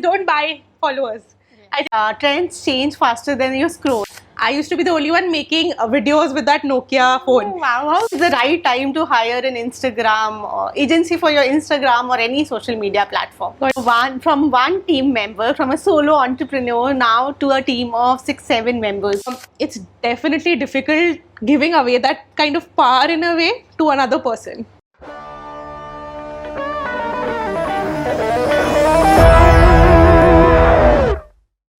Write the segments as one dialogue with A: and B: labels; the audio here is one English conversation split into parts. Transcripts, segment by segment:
A: Don't buy followers.
B: Trends change faster than you scroll.
A: I used to be the only one making videos with that Nokia phone.
B: Wow, how's the right time to hire an Instagram agency for your Instagram or any social media platform? From one team member, from a solo entrepreneur now to a team of 6-7 members.
A: It's definitely difficult giving away that kind of power in a way to another person.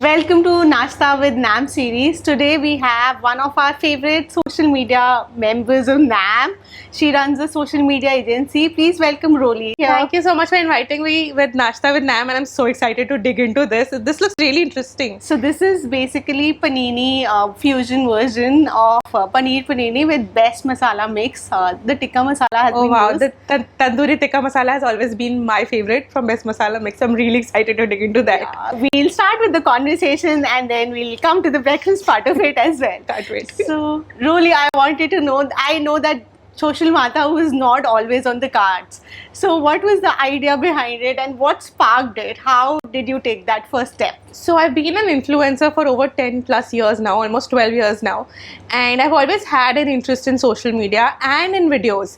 B: Welcome to Nashta with NAM series. Today we have one of our favorite social media members of NAM. She runs a social media agency. Please welcome Rolly.
A: Thank you so much for inviting me with Nashta with NAM, and I'm so excited to dig into this. This looks really interesting.
B: So this is basically panini fusion version of paneer panini with best masala mix. The tikka masala has been used.
A: The tandoori tikka masala has always been my favorite from Best Masala Mix. I'm really excited to dig into that.
B: We'll start with the conversation and then we'll come to the breakfast part of it as well.
A: Can't wait.
B: So, Rolly, I wanted to know, I know that Social Mata was not always on the cards. So what was the idea behind it and what sparked it? How did you take that first step?
A: So I've been an influencer for over 10 plus years now, almost 12 years now. And I've always had an interest in social media and in videos.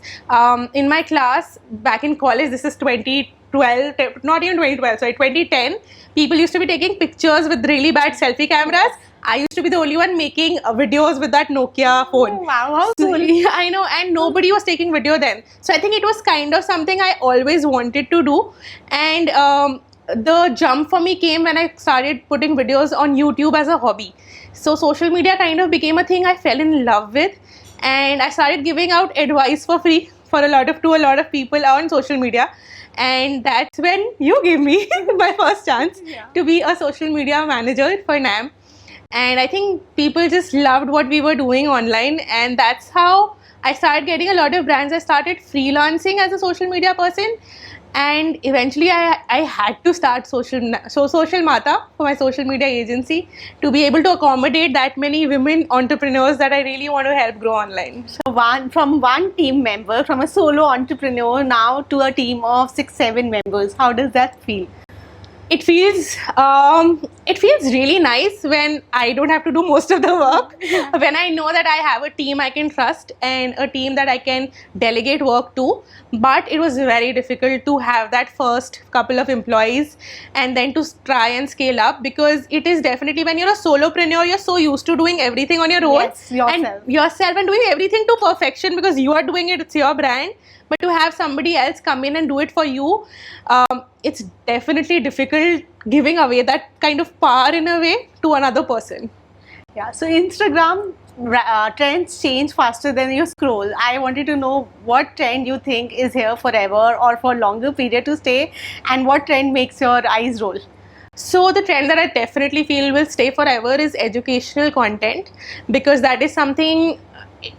A: In my class, back in college, this is 2012, not even 2012, sorry, 2010, people used to be taking pictures with really bad selfie cameras. I used to be the only one making videos with that Nokia phone.
B: Wow, how
A: So,
B: cool.
A: I know, and nobody was taking video then. So I think it was kind of something I always wanted to do. And the jump for me came when I started putting videos on YouTube as a hobby. So social media kind of became a thing I fell in love with, and I started giving out advice for free to a lot of people on social media. And that's when you gave me my first chance to be a social media manager for NAM. And I think people just loved what we were doing online, and that's how I started getting a lot of brands. I started freelancing as a social media person, and eventually I had to start Social Mata for my social media agency to be able to accommodate that many women entrepreneurs that I really want to help grow online.
B: So from one team member, from a solo entrepreneur now to a team of 6-7 members. How does that feel?
A: It feels really nice when I don't have to do most of the work. When I know that I have a team I can trust and a team that I can delegate work to. But it was very difficult to have that first couple of employees and then to try and scale up, because it is definitely, when you're a solopreneur, you're so used to doing everything on your own.
B: Yes, yourself.
A: And doing everything to perfection because you are doing it, it's your brand. But to have somebody else come in and do it for you, it's definitely difficult giving away that kind of power in a way to another person.
B: Yeah, so Instagram trends change faster than you scroll. I wanted to know what trend you think is here forever or for longer period to stay, and what trend makes your eyes roll.
A: So the trend that I definitely feel will stay forever is educational content, because that is something.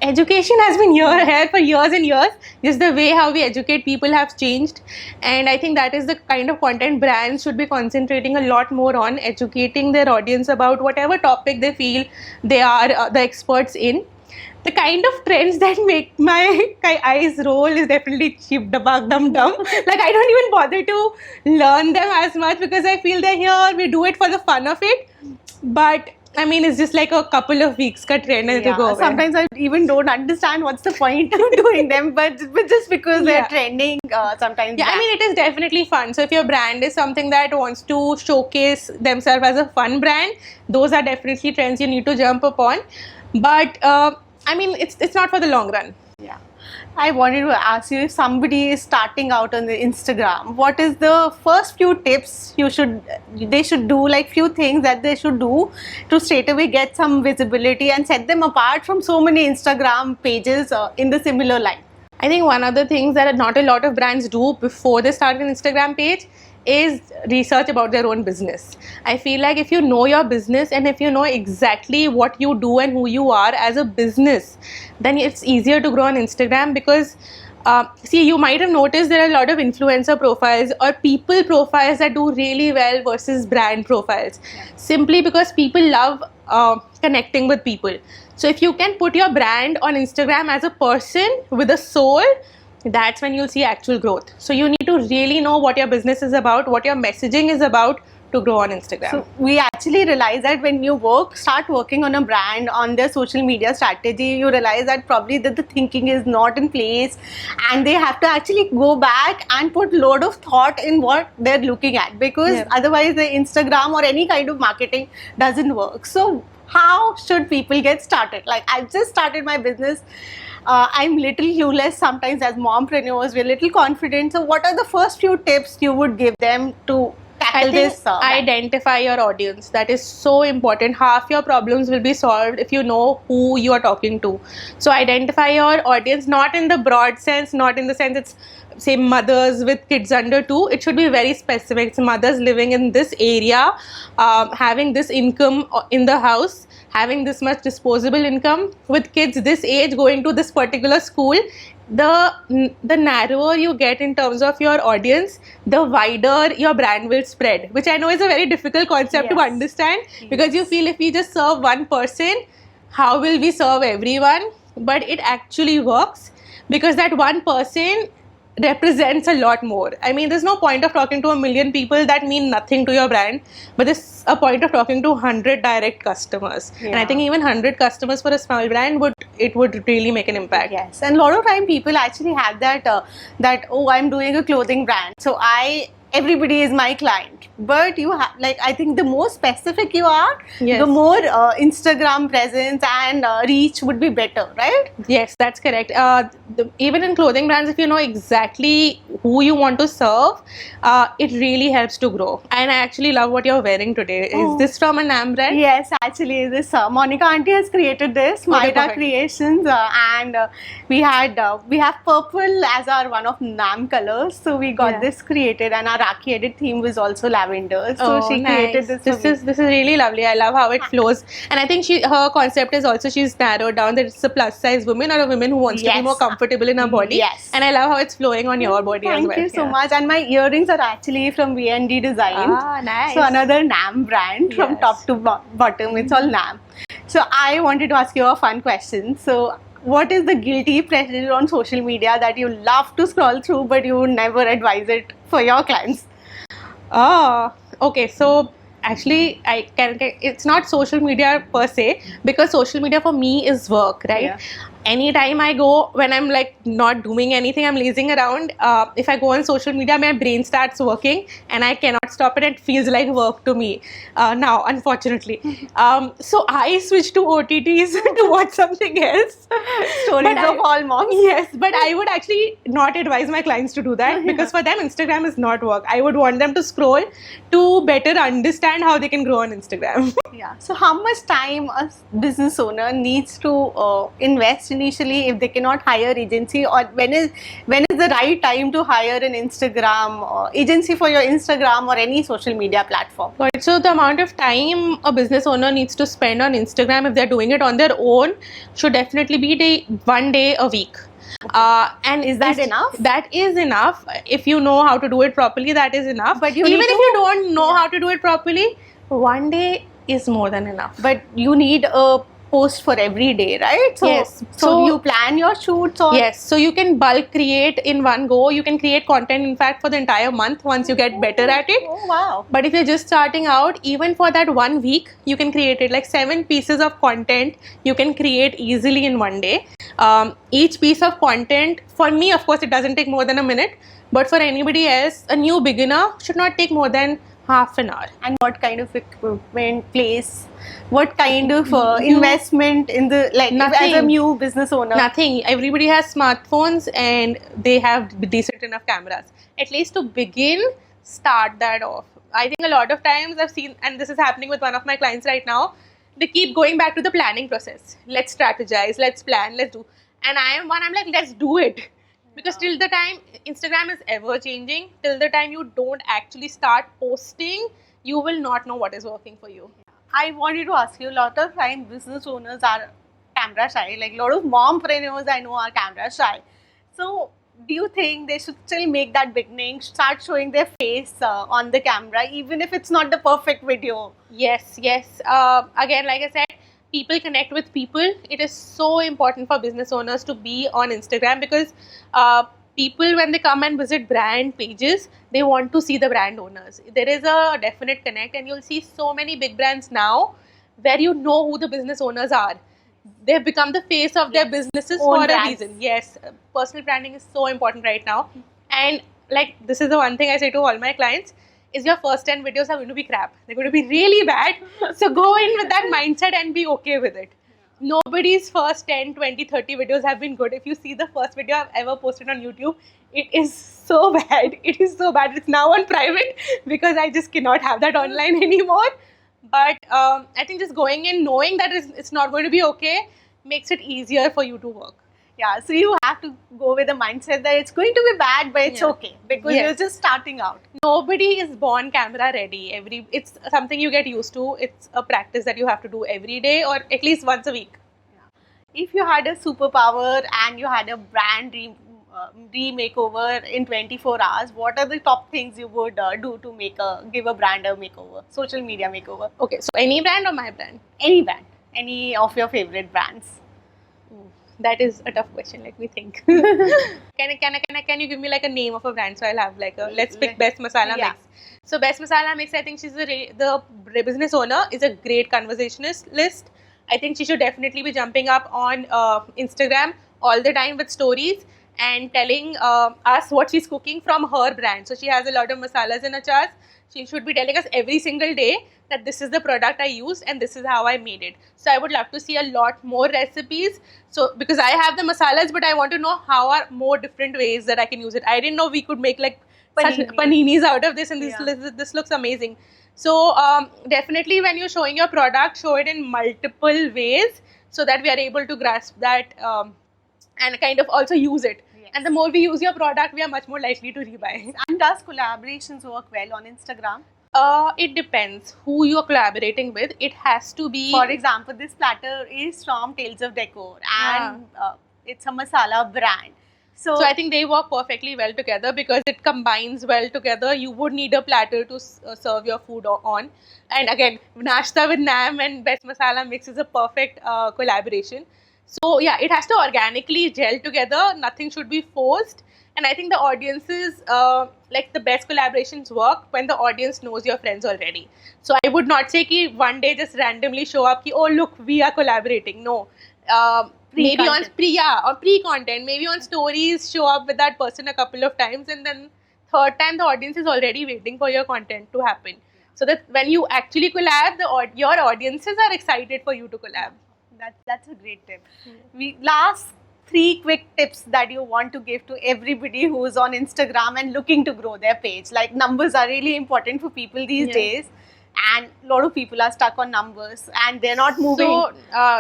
A: Education has been here for years and years. Just the way how we educate people have changed, and I think that is the kind of content brands should be concentrating a lot more on, educating their audience about whatever topic they feel they are the experts in. The kind of trends that make my eyes roll is definitely cheap, dabak, dum dum. Like, I don't even bother to learn them as much because I feel they're here. We do it for the fun of it, but I mean, it's just like a couple of weeks ka trend to go away.
B: Sometimes I even don't understand what's the point of doing them, but just because they're trending, sometimes.
A: Yeah, I mean, it is definitely fun. So if your brand is something that wants to showcase themselves as a fun brand, those are definitely trends you need to jump upon. But I mean, it's not for the long run.
B: Yeah. I wanted to ask you, if somebody is starting out on the Instagram, what is the first few tips they should do, like few things that they should do to straight away get some visibility and set them apart from so many Instagram pages in the similar line?
A: I think one of the things that not a lot of brands do before they start an Instagram page is research about their own business. I feel like if you know your business and if you know exactly what you do and who you are as a business, then it's easier to grow on Instagram, because see, you might have noticed there are a lot of influencer profiles or people profiles that do really well versus brand profiles, simply because people love connecting with people. So if you can put your brand on Instagram as a person with a soul, that's when you'll see actual growth. So you need to really know what your business is about, what your messaging is about, to grow on Instagram.
B: So we actually realize that when you start working on a brand, on their social media strategy, you realize that probably that the thinking is not in place, and they have to actually go back and put load of thought in what they're looking at, because
A: Yeah.
B: otherwise the Instagram or any kind of marketing doesn't work. So how should people get started? Like, I've just started my business. I'm little clueless sometimes as mompreneurs. We're little confident. So what are the first few tips you would give them to
A: I
B: tackle
A: think
B: this?
A: identify your audience. That is so important. Half your problems will be solved if you know who you are talking to. So identify your audience, not in the broad sense, not in the sense it's say mothers with kids under 2. It should be very specific. It's mothers living in this area, having this income in the house, having this much disposable income, with kids this age going to this particular school. The narrower you get in terms of your audience, the wider your brand will spread, which I know is a very difficult concept to
B: Yes.
A: understand, because you feel if we just serve one person, how will we serve everyone? But it actually works, because that one person represents a lot more. I mean, there's no point of talking to 1,000,000 people that mean nothing to your brand, but there's a point of talking to 100 direct customers. And I
B: Yeah.
A: think even 100 customers for a small brand would really make an impact.
B: Yes, and a lot of time people actually have that oh, I'm doing a clothing brand, so everybody is my client. But you have, like, I think the more specific you are,
A: Yes.
B: the more Instagram presence and reach would be better, right?
A: Yes, that's correct. Even in clothing brands, if you know exactly who you want to serve, it really helps to grow. And I actually love what you're wearing today.
B: Oh.
A: Is this from a NAM brand?
B: Yes, actually, this Monica Auntie has created this,
A: Okay,
B: Maida
A: perfect.
B: Creations, and we have purple as our one of NAM colors, so we got
A: Yeah.
B: this created, and our Rakhi edit theme was also lavender, so she created this. for me.
A: This is really lovely. I love how it flows, and I think her concept is also she's narrowed down that it's a plus size woman or a woman who wants to be
B: Yes.
A: more comfortable in her body.
B: Yes.
A: And I love how it's flowing on your body as
B: Thank
A: well.
B: you so
A: Yeah.
B: much. And my earrings are actually from VND Design.
A: Ah, nice.
B: So another NAM brand from
A: Yes.
B: top to bottom. It's all NAM. So I wanted to ask you a fun question. So what is the guilty pleasure on social media that you love to scroll through but you never advise it for your clients?
A: Oh, okay. So actually, it's not social media per se, because social media for me is work, right?
B: Yeah.
A: Anytime I go, when I'm like not doing anything, I'm lazing around. If I go on social media, my brain starts working and I cannot stop it. It feels like work to me now, unfortunately. So I switched to OTTs to watch something else.
B: Stories
A: But
B: of all moms.
A: Yes, but I would actually not advise my clients to do that, because for them, Instagram is not work. I would want them to scroll to better understand how they can grow on Instagram.
B: Yeah. So how much time a business owner needs to invest initially if they cannot hire agency, or when is the right time to hire an Instagram agency for your Instagram or any social media platform?
A: Right. So the amount of time a business owner needs to spend on Instagram if they're doing it on their own should definitely be 1 day a week. And
B: Is that enough?
A: That is enough. If you know how to do it properly, that is enough.
B: But you
A: even
B: need
A: if
B: to-
A: you don't know how to do it properly, 1 day is more than enough.
B: But you need a post for every day, right? So,
A: Yes.
B: So
A: So-
B: you plan your shoots, or
A: Yes, so you can bulk create in one go. You can create content, in fact, for the entire month once you get better at it.
B: Oh wow.
A: But if you're just starting out, even for that 1 week, you can create it like 7 pieces of content you can create easily in 1 day. Each piece of content, for me, of course, it doesn't take more than a minute. But for anybody else, a new beginner should not take more than half an hour.
B: And what kind of equipment, place, what kind of investment in the, like, as a
A: Nothing.
B: new business owner?
A: Nothing. Everybody has smartphones and they have decent enough cameras. At least to begin, start that off. I think a lot of times I've seen, and this is happening with one of my clients right now, they keep going back to the planning process. Let's strategize, let's plan, let's do. And I'm like, let's do it. Because till the time Instagram is ever changing, till the time you don't actually start posting, you will not know what is working for you.
B: I wanted to ask you, a lot of time business owners are camera shy. Like, a lot of mompreneurs I know are camera shy. So do you think they should still make that beginning, start showing their face on the camera, even if it's not the perfect video?
A: Yes. Again, like I said, people connect with people. It is so important for business owners to be on Instagram, because people, when they come and visit brand pages, they want to see the brand owners. There is a definite connect, and you'll see so many big brands now where you know who the business owners are. They've become the face of their businesses
B: Own
A: for a
B: brands.
A: reason. Yes, personal branding is so important right now. And like, this is the one thing I say to all my clients, is your first 10 videos are going to be crap. They're going to be really bad. So go in with that mindset and be okay with it. Nobody's first 10, 20, 30 videos have been good. If you see the first video I've ever posted on YouTube, it is so bad. It is so bad. It's now on private because I just cannot have that online anymore. But I think just going in knowing that it's not going to be okay makes it easier for you to work.
B: Yeah, so you have to go with the mindset that it's going to be bad, but it's
A: Yeah.
B: okay because
A: Yes.
B: you're just starting out.
A: Nobody is born camera ready. It's something you get used to. It's a practice that you have to do every day or at least once a week.
B: If you had a superpower and you had a brand makeover in 24 hours, what are the top things you would do to give a brand a makeover, social media makeover?
A: Okay, so any brand or my brand?
B: Any brand, any of your favorite brands.
A: That is a tough question. Let me think. Can you give me like a name of a brand? So I'll have like a, let's pick Best Masala
B: Yeah.
A: Mix. So Best Masala Mix, I think she's the business owner is a great conversationalist. I think she should definitely be jumping up on Instagram all the time with stories and telling us what she's cooking from her brand. So she has a lot of masalas and achars. She should be telling us every single day that this is the product I used and this is how I made it. So I would love to see a lot more recipes. So because I have the masalas, but I want to know how are more different ways that I can use it. I didn't know we could make like such paninis out of this, and this looks amazing. So definitely when you're showing your product, show it in multiple ways so that we are able to grasp that and kind of also use it.
B: Yes.
A: And the more we use your product, we are much more likely to rebuy.
B: And does collaborations work well on Instagram?
A: It depends who you're collaborating with. It has to be.
B: For example, this platter is from Tales of Decor and it's a masala brand.
A: So I think they work perfectly well together because it combines well together. You would need a platter to serve your food on. And again, Nashta with Nam and Best Masala Mix is a perfect collaboration. So yeah, it has to organically gel together. Nothing should be forced. And I think the audiences, like the best collaborations work when the audience knows your friends already. So I would not say ki one day just randomly show up ki, oh look, we are collaborating. No. Maybe on pre-content, maybe on stories, show up with that person a couple of times, and then third time the audience is already waiting for your content to happen. So that when you actually collab, your audiences are excited for you to collab.
B: That's a great tip. Last 3 quick tips that you want to give to everybody who is on Instagram and looking to grow their page. Like, numbers are really important for people these days, and a lot of people are stuck on numbers and they're not moving.
A: So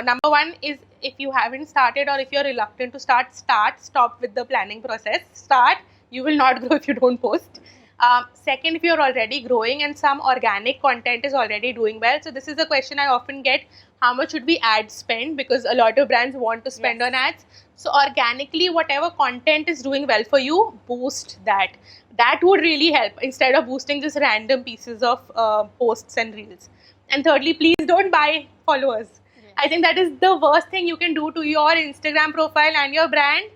A: number one is, if you haven't started or if you're reluctant to stop with the planning process. You will not grow if you don't post. Second, if you're already growing and some organic content is already doing well. So this is a question I often get: how much should we ad spend? Because a lot of brands want to spend on ads. So organically, whatever content is doing well for you, boost that. That would really help instead of boosting just random pieces of posts and reels. And thirdly, please don't buy followers. I think that is the worst thing you can do to your Instagram profile and your brand.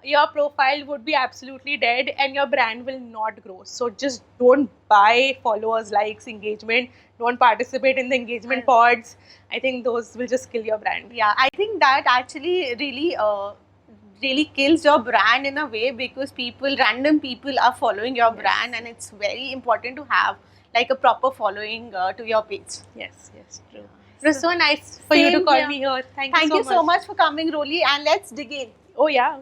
A: Your profile would be absolutely dead and your brand will not grow. So just don't buy followers, likes, engagement. Don't participate in the engagement pods. I think those will just kill your brand.
B: Yeah, I think that actually really kills your brand in a way, because random people are following your brand, and it's very important to have like a proper following to your page.
A: Yes, true. It was so nice for you to call me here. Thank you so much.
B: Thank you so much for coming, Roli, and let's dig in.
A: Oh yeah.